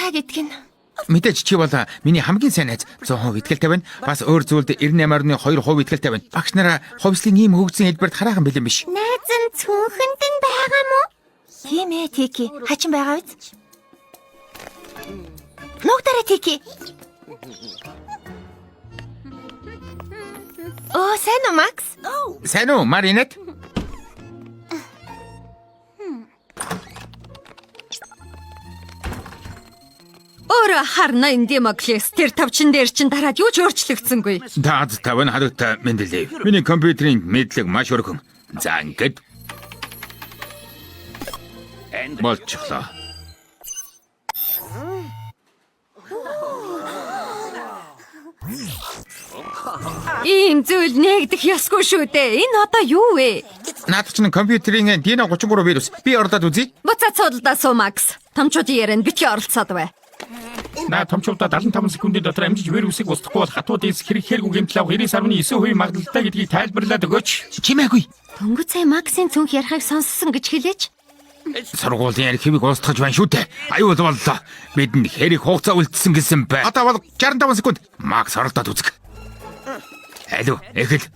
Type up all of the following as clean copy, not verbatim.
та гэдг нь. Мэдээж чи бол миний хамгийн сайн найз 100% итгэлтэй байна. Бас өөр зүйлд 98.2% итгэлтэй байна. Багш нараа хувьслын ийм хөгжсөн хэлбэрт хараахан бэлэн биш. Найз нь цүнхэнд нь байгаа мó? Тийм ээ, Тики. Хачин байгаа биз? Нуугдараа Тики. Сайн уу, Макс? Сайн уу, Маринет? Ora харна энэ Демоклес тэр тавчин дээр чин дараад юу ч өөрчлөгдсөнгүй. Таад таван хадагтай мэндэлээ. Миний компьютерийн мэдлэг маш өргөн. За ингээд болчихлоо. Ийм зүйл нэгдэх ёсгүй шүү дээ. Энэ одоо юу вэ? Наад чинь компьютерийн Dino 33 вирус. Би оролдоод үзье. Буцаад суудалдаа суу Макс. Томчуудын ярианд битгий оролцоод бай. На томчуудаа 75 секундын дотор амжиж вирусыг устгахгүй бол хатууд эс хэрэггүй гэмтэл авах 99.9% магадлалтай гэдгийг тайлбарлаад өгөөч. Чимээгүй. Дөнгөж сая Максийн цүнх ярихыг сонссон гэж хэлээч. Сургуулийн архивыг устгаж байна шүү дээ. Аюул боллоо. Бидэнд хэрэг хугацаа үлдсэн гэсэн бай. Одоо бол 65 секунд. Макс оролдоод үзэх. Алуу, эхэл.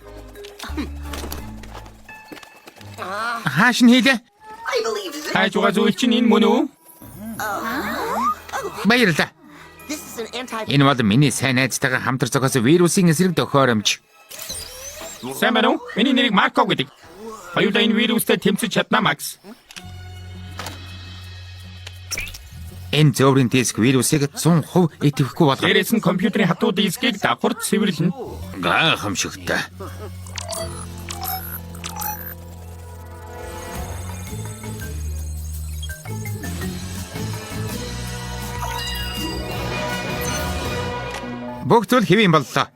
Хааш нь хийлээ? Хайж байгаа зүйл чинь энэ мөн үү? Баярлалаа. Энэ бол миний сайн найзтайгаа хамтар зохиосон вирусын эсрэг тохиоромж. Сайн байна уу? Миний нэрийг Марко гэдэг. Хоёулаа энэ вирустэй тэмцэж чадна, Макс. Энэ зөөврийн диск вирусыг 100% идэвхгүй болгоно. Дээрээс нь компьютерийн хатуу дискийг давхар цэвэрлэнэ. Гайхамшигтай. Бүх зүйл хэвэн боллоо.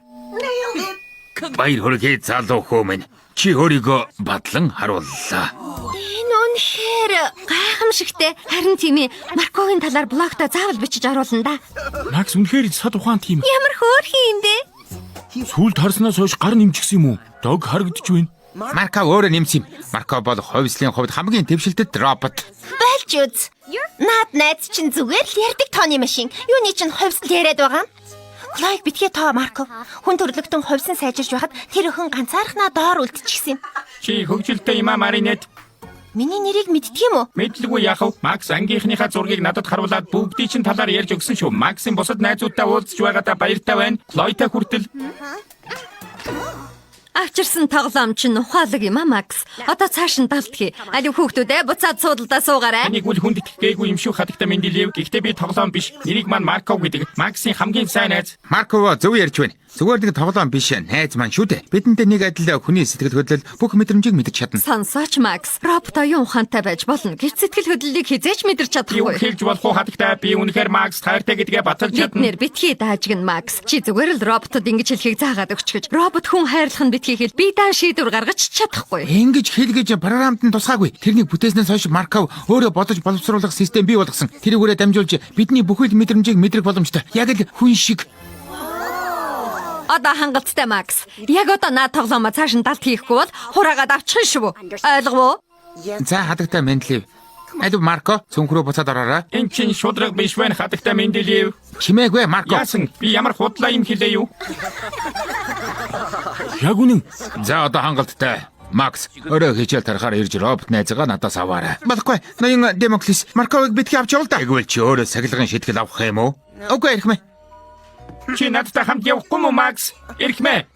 Баяр хүргээ залуу хүмүүс. Чи өөрийгөө бадлан харууллаа. Энэ үнэхээр гайхамшигтай. Харин тийм ээ. Маркогийн талаар блогта заавал бичиж оруулна да. Макс үнэхээр сад ухаан тийм. Ямар хөөрхий юм бэ? Сүүлд харснаас хойш гар нэмчихсэн юм уу? Дог харагдчих байна. Марко өөрөө нэмсэн юм. Марко бол хувьслын хувьд хамгийн дэвшилтэт робот. Болж үз. Наад найз чинь зүгээр л ярьдаг тооны машин. Юуны чинь хувьсэл яриад байгаа юм? Лайк битгий тоо Марко. Хүн төрлөختөн хувьсан сайжирч байхад тэр өхөн ганцаархнаа доор үлдчихсэн. Чи хөгжилтэй юм аа, Маринет. Миний нэрийг мэддэг юм уу? Мэдлгүй яах вэ? Макс ангийнхныхаа зургийг надад харуулад бүгдийн чинь талаар ярьж өгсөн шүү. Максийн бусад найзуудтай уулзч байгаадаа баяртай байна. Клойтой хүртэл. Авчирсан тоглоом чинь ухаалаг юм а Макс. Одоо цааш нь далдгий. Али хүүхдүүдээ буцаад суудалдаа суугаарай. Таныг үл хүнд итгэхгүй юм шүү хатагта мэндэлэв. Гэхдээ би тоглоом биш. Нэрийг маань Марко гэдэг. Максийн хамгийн сайн найз. Марко зөв ярьж байна. Зүгээр нэг тоглоом биш найз маань шүү дээ. Бидэндээ нэг адил хүний сэтгэл хөдлөл бүх мэдрэмжийг мэдэж чадна. Сонсооч Макс. Робот оюун ухаантай байж болно. Гэвч сэтгэл хөдлөлийг хизээч мэдэрч Юу чадахгүй. хэлж болох уу хатагта би үнэхээр Макс хайртай гэдгээ баталж чадна. Биднэр битгий даажгэн Макс. Чи зүгээр л роботод ингэж хэлхийг заагаад өгч гэж. Робот хүн хайрлах нь битгий хэл би даан шийдвэр гаргаж чадахгүй. Ингэж хэлгэж програмд нь тусгаагүй. Тэрнийг бүтээснээс хойш Марков өөрөө бодож боловсруулах систем бий болгосон. Тэрүүгээрээ дамжуулж бидний бүхэл мэдрэмжийг мэдрэх боломжтой. Яг л хүн шиг. Одоо хангалттай Макс. Яг одоо наад тоглоомоо цааш нь далд хийхгүй бол хураагаад авчихна шүү. Ойлгов уу? За хадагтай мэдлэв. Алуу Марко цүнхрөө буцаад ороорой. Энд чинь шудраг биш байна хатагта мэндэлэв. Чимээгүй Марко. Яасан би ямар худлаа юм хэлээ юу? Яг үнэн. За одоо хангалттай. Макс, өөрөө хичээл тарахаар ирж робот найзгаа надаас аваарай. Болохгүй. Ноён Демоклес, Марковыг битгий авч явал да. Тэгвэл чи өөрөө сахилгын шийтгэл авах юм уу? Окей, ирэх мэ. Чи надтай хамт явахгүй мó Макс? Ирэх мэ.